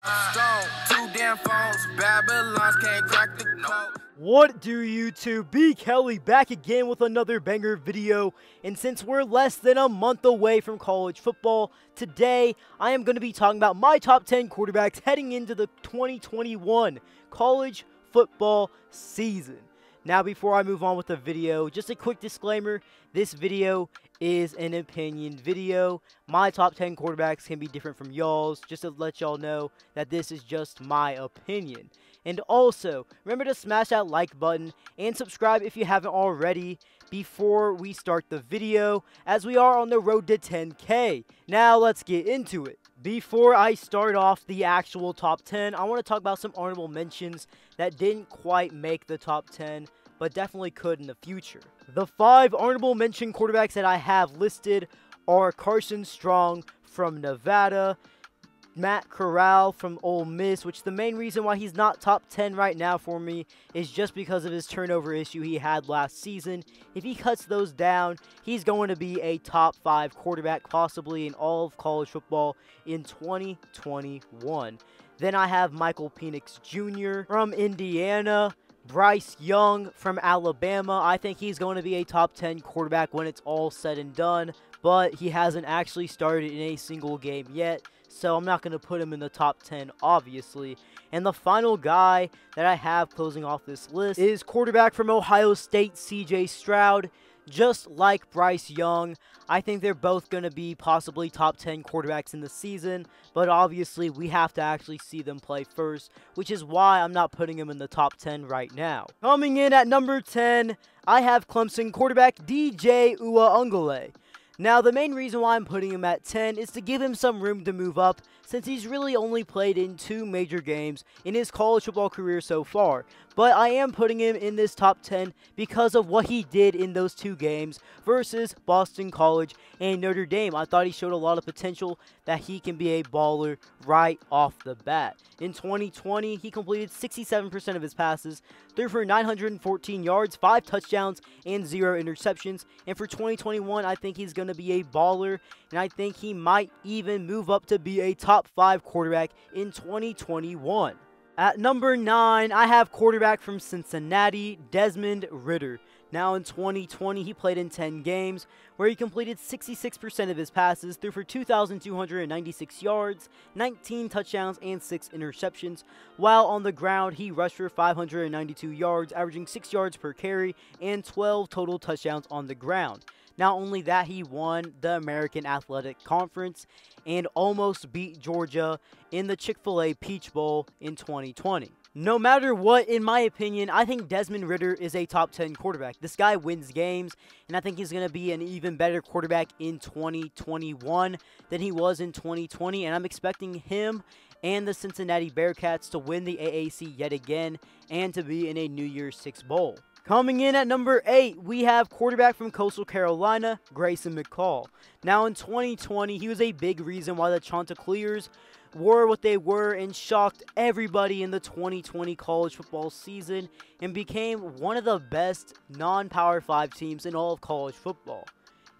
What do YouTube? B. Kelly back again with another banger video, and since we're less than a month away from college football, today I am going to be talking about my top 10 quarterbacks heading into the 2021 college football season. Now, before I move on with the video, just a quick disclaimer, this video is an opinion video. My top 10 quarterbacks can be different from y'all's, just to let y'all know that this is just my opinion. And also, remember to smash that like button and subscribe if you haven't already before we start the video, as we are on the road to 10K. Now, let's get into it. Before I start off the actual top 10, I want to talk about some honorable mentions that didn't quite make the top 10, but definitely could in the future. The 5 honorable mention quarterbacks that I have listed are Carson Strong from Nevada, Matt Corral from Ole Miss, which the main reason why he's not top 10 right now for me is just because of his turnover issue he had last season. If he cuts those down, he's going to be a top 5 quarterback possibly in all of college football in 2021. Then I have Michael Penix Jr. from Indiana, Bryce Young from Alabama. I think he's going to be a top 10 quarterback when it's all said and done, but he hasn't actually started in a single game yet, so I'm not going to put him in the top 10, obviously. And the final guy that I have closing off this list is quarterback from Ohio State, CJ Stroud. Just like Bryce Young, I think they're both going to be possibly top 10 quarterbacks in the season, but obviously we have to actually see them play first, which is why I'm not putting them in the top 10 right now. Coming in at number 10, I have Clemson quarterback DJ Uiagalelei. Now, the main reason why I'm putting him at 10 is to give him some room to move up, since he's really only played in 2 major games in his college football career so far. But I am putting him in this top 10 because of what he did in those 2 games versus Boston College and Notre Dame. I thought he showed a lot of potential that he can be a baller right off the bat. In 2020, he completed 67% of his passes, threw for 914 yards, 5 touchdowns, and 0 interceptions. And for 2021, I think he's going to be a baller, and I think he might even move up to be a top 5 quarterback in 2021. At number 9, I have quarterback from Cincinnati, Desmond Ridder. Now in 2020, he played in 10 games, where he completed 66% of his passes, threw for 2,296 yards, 19 touchdowns, and 6 interceptions. While on the ground, he rushed for 592 yards, averaging 6 yards per carry, and 12 total touchdowns on the ground. Not only that, he won the American Athletic Conference and almost beat Georgia in the Chick-fil-A Peach Bowl in 2020. No matter what, in my opinion, I think Desmond Ridder is a top 10 quarterback. This guy wins games, and I think he's going to be an even better quarterback in 2021 than he was in 2020, and I'm expecting him and the Cincinnati Bearcats to win the AAC yet again and to be in a New Year's Six Bowl. Coming in at number 8, we have quarterback from Coastal Carolina, Grayson McCall. Now in 2020, he was a big reason why the Chanticleers were what they were and shocked everybody in the 2020 college football season and became one of the best non-Power 5 teams in all of college football.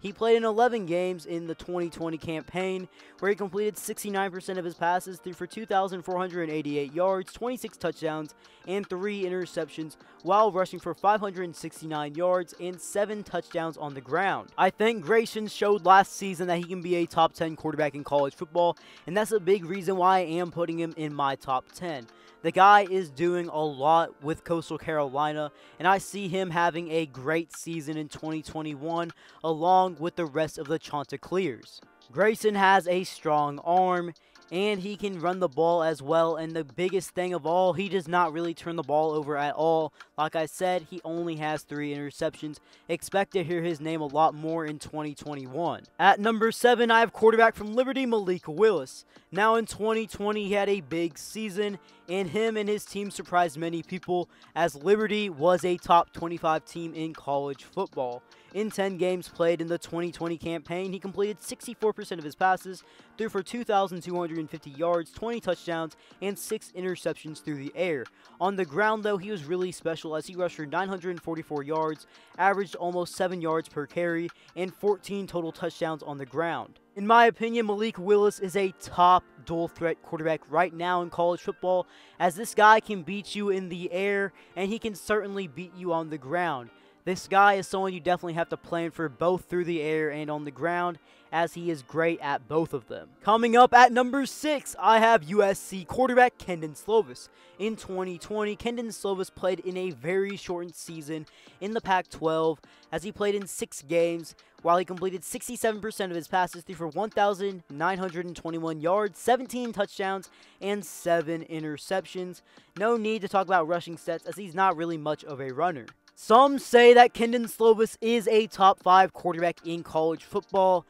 He played in 11 games in the 2020 campaign, where he completed 69% of his passes, threw for 2,488 yards, 26 touchdowns, and 3 interceptions, while rushing for 569 yards and 7 touchdowns on the ground. I think Grayson showed last season that he can be a top 10 quarterback in college football, and that's a big reason why I am putting him in my top 10. The guy is doing a lot with Coastal Carolina, and I see him having a great season in 2021 along with the rest of the Chanticleers. Grayson has a strong arm, and he can run the ball as well, and the biggest thing of all, he does not really turn the ball over at all. Like I said, he only has 3 interceptions. Expect to hear his name a lot more in 2021. At number 7, I have quarterback from Liberty, Malik Willis. Now in 2020, he had a big season, and him and his team surprised many people, as Liberty was a top 25 team in college football. In 10 games played in the 2020 campaign, he completed 64% of his passes, threw for 2,250 yards, 20 touchdowns, and 6 interceptions through the air. On the ground, though, he was really special as he rushed for 944 yards, averaged almost 7 yards per carry, and 14 total touchdowns on the ground. In my opinion, Malik Willis is a top dual threat quarterback right now in college football, as this guy can beat you in the air and he can certainly beat you on the ground. This guy is someone you definitely have to plan for both through the air and on the ground, as he is great at both of them. Coming up at number 6, I have USC quarterback Kedon Slovis. In 2020, Kedon Slovis played in a very shortened season in the Pac-12, as he played in 6 games, while he completed 67% of his passes, threw for 1,921 yards, 17 touchdowns, and 7 interceptions. No need to talk about rushing stats, as he's not really much of a runner. Some say that Kedon Slovis is a top 5 quarterback in college football,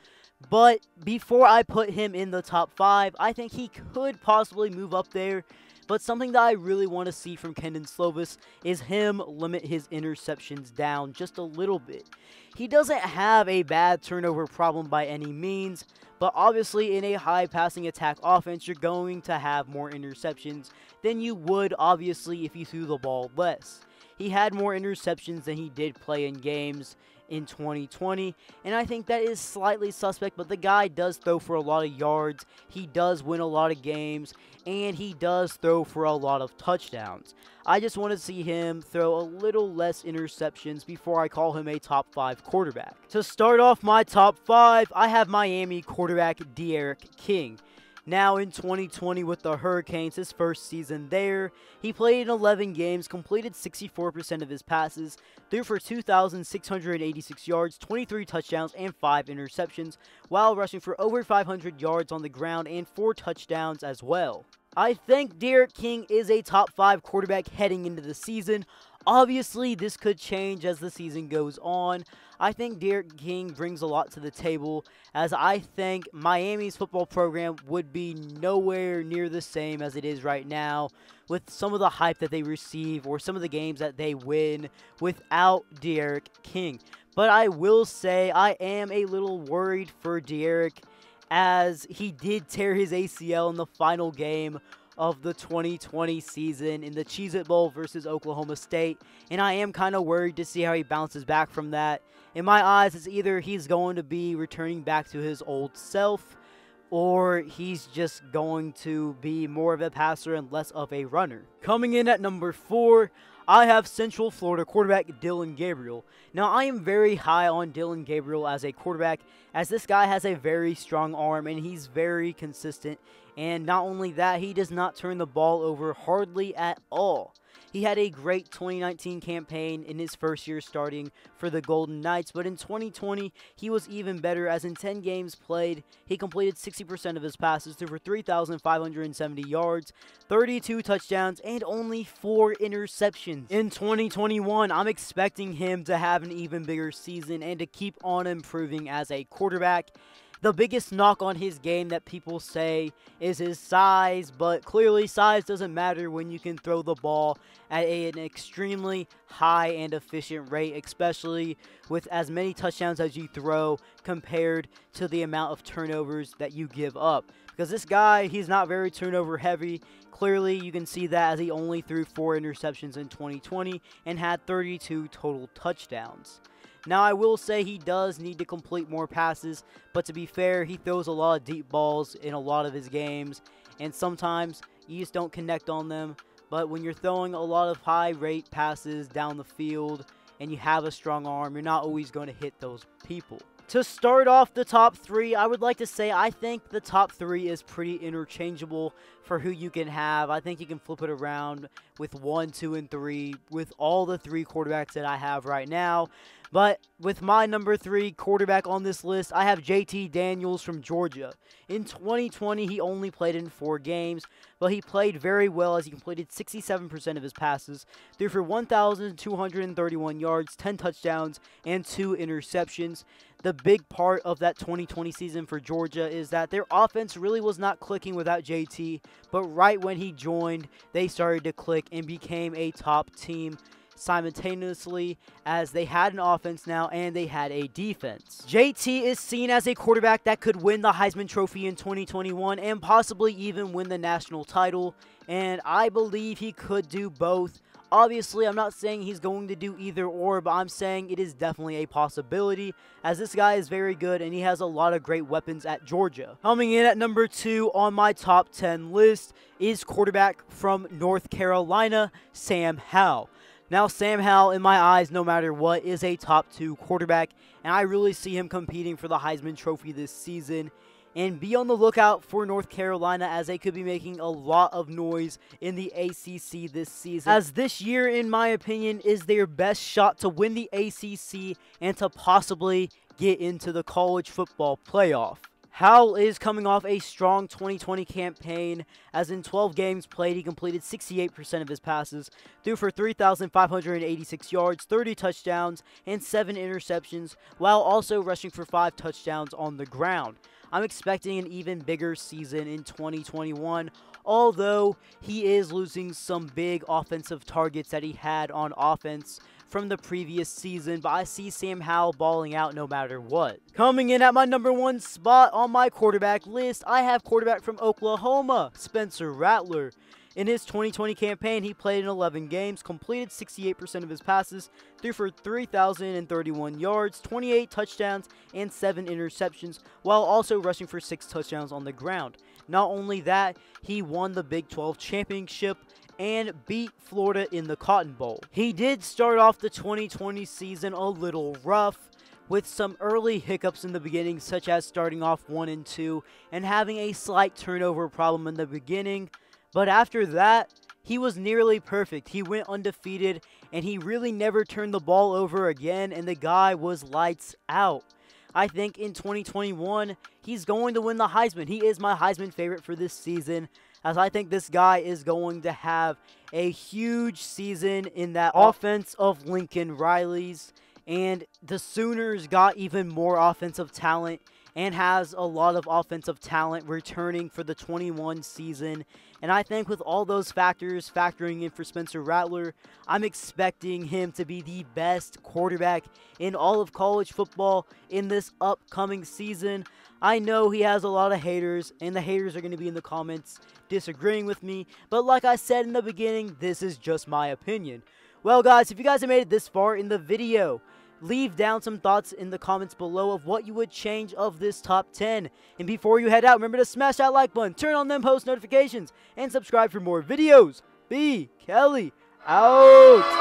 but before I put him in the top 5, I think he could possibly move up there. But something that I really want to see from Kedon Slovis is him limit his interceptions down just a little bit. He doesn't have a bad turnover problem by any means, but obviously in a high passing attack offense, you're going to have more interceptions than you would obviously if you threw the ball less. He had more interceptions than he did play in games in 2020, and I think that is slightly suspect, but the guy does throw for a lot of yards, he does win a lot of games, and he does throw for a lot of touchdowns. I just want to see him throw a little less interceptions before I call him a top 5 quarterback. To start off my top 5, I have Miami quarterback D'Eriq King. Now in 2020 with the Hurricanes, his first season there, he played in 11 games, completed 64% of his passes, threw for 2,686 yards, 23 touchdowns, and 5 interceptions, while rushing for over 500 yards on the ground and 4 touchdowns as well. I think D'Eriq King is a top 5 quarterback heading into the season. Obviously, this could change as the season goes on. I think D'Eriq King brings a lot to the table, as I think Miami's football program would be nowhere near the same as it is right now with some of the hype that they receive or some of the games that they win without D'Eriq King. But I will say I am a little worried for D'Eriq, as he did tear his ACL in the final game of the 2020 season in the Cheez-It Bowl versus Oklahoma State, and I am kind of worried to see how he bounces back from that. In my eyes, it's either he's going to be returning back to his old self, or he's just going to be more of a passer and less of a runner. Coming in at number 4, I have Central Florida quarterback Dillon Gabriel. Now, I am very high on Dillon Gabriel as a quarterback, as this guy has a very strong arm and he's very consistent. And not only that, he does not turn the ball over hardly at all. He had a great 2019 campaign in his first year starting for the Golden Knights, but in 2020, he was even better, as in 10 games played, he completed 60% of his passes, threw for 3,570 yards, 32 touchdowns, and only 4 interceptions. In 2021, I'm expecting him to have an even bigger season and to keep on improving as a quarterback. The biggest knock on his game that people say is his size, but clearly size doesn't matter when you can throw the ball at an extremely high and efficient rate, especially with as many touchdowns as you throw compared to the amount of turnovers that you give up. Because this guy, he's not very turnover heavy. Clearly, you can see that, as he only threw 4 interceptions in 2020 and had 32 total touchdowns. Now, I will say he does need to complete more passes, but to be fair, he throws a lot of deep balls in a lot of his games, and sometimes you just don't connect on them. But when you're throwing a lot of high-rate passes down the field and you have a strong arm, you're not always going to hit those people. To start off the top 3, I would like to say I think the top 3 is pretty interchangeable for who you can have. I think you can flip it around with 1, 2, and 3 with all the 3 quarterbacks that I have right now. But with my number 3 quarterback on this list, I have JT Daniels from Georgia. In 2020, he only played in 4 games, but he played very well, as he completed 67% of his passes, threw for 1,231 yards, 10 touchdowns, and 2 interceptions. The big part of that 2020 season for Georgia is that their offense really was not clicking without JT, but right when he joined, they started to click and became a top team simultaneously, as they had an offense now and they had a defense. JT is seen as a quarterback that could win the Heisman Trophy in 2021 and possibly even win the national title, and I believe he could do both. Obviously, I'm not saying he's going to do either or, but I'm saying it is definitely a possibility, as this guy is very good and he has a lot of great weapons at Georgia. Coming in at number 2 on my top 10 list is quarterback from North Carolina, Sam Howell. Now, Sam Howell, in my eyes, no matter what, is a top 2 quarterback, and I really see him competing for the Heisman Trophy this season. And be on the lookout for North Carolina, as they could be making a lot of noise in the ACC this season, as this year, in my opinion, is their best shot to win the ACC and to possibly get into the college football playoff. Howell is coming off a strong 2020 campaign, as in 12 games played, he completed 68% of his passes, threw for 3,586 yards, 30 touchdowns, and 7 interceptions, while also rushing for 5 touchdowns on the ground. I'm expecting an even bigger season in 2021, although he is losing some big offensive targets that he had on offense from the previous season, but I see Sam Howell balling out no matter what. Coming in at my number 1 spot on my quarterback list, I have quarterback from Oklahoma, Spencer Rattler. In his 2020 campaign, he played in 11 games, completed 68% of his passes, threw for 3,031 yards, 28 touchdowns, and 7 interceptions, while also rushing for 6 touchdowns on the ground. Not only that, he won the Big 12 championship and beat Florida in the Cotton Bowl. He did start off the 2020 season a little rough, with some early hiccups in the beginning, such as starting off 1-2 and having a slight turnover problem in the beginning. But after that, he was nearly perfect. He went undefeated, and he really never turned the ball over again, and the guy was lights out. I think in 2021, he's going to win the Heisman. He is my Heisman favorite for this season, as I think this guy is going to have a huge season in that offense of Lincoln Riley's. And the Sooners got even more offensive talent and has a lot of offensive talent returning for the 21 season. And I think with all those factors factoring in for Spencer Rattler, I'm expecting him to be the best quarterback in all of college football in this upcoming season. I know he has a lot of haters, and the haters are going to be in the comments disagreeing with me. But like I said in the beginning, this is just my opinion. Well, guys, if you guys have made it this far in the video, leave down some thoughts in the comments below of what you would change of this top 10. And before you head out, remember to smash that like button, turn on them post notifications, and subscribe for more videos. B. Kelly out.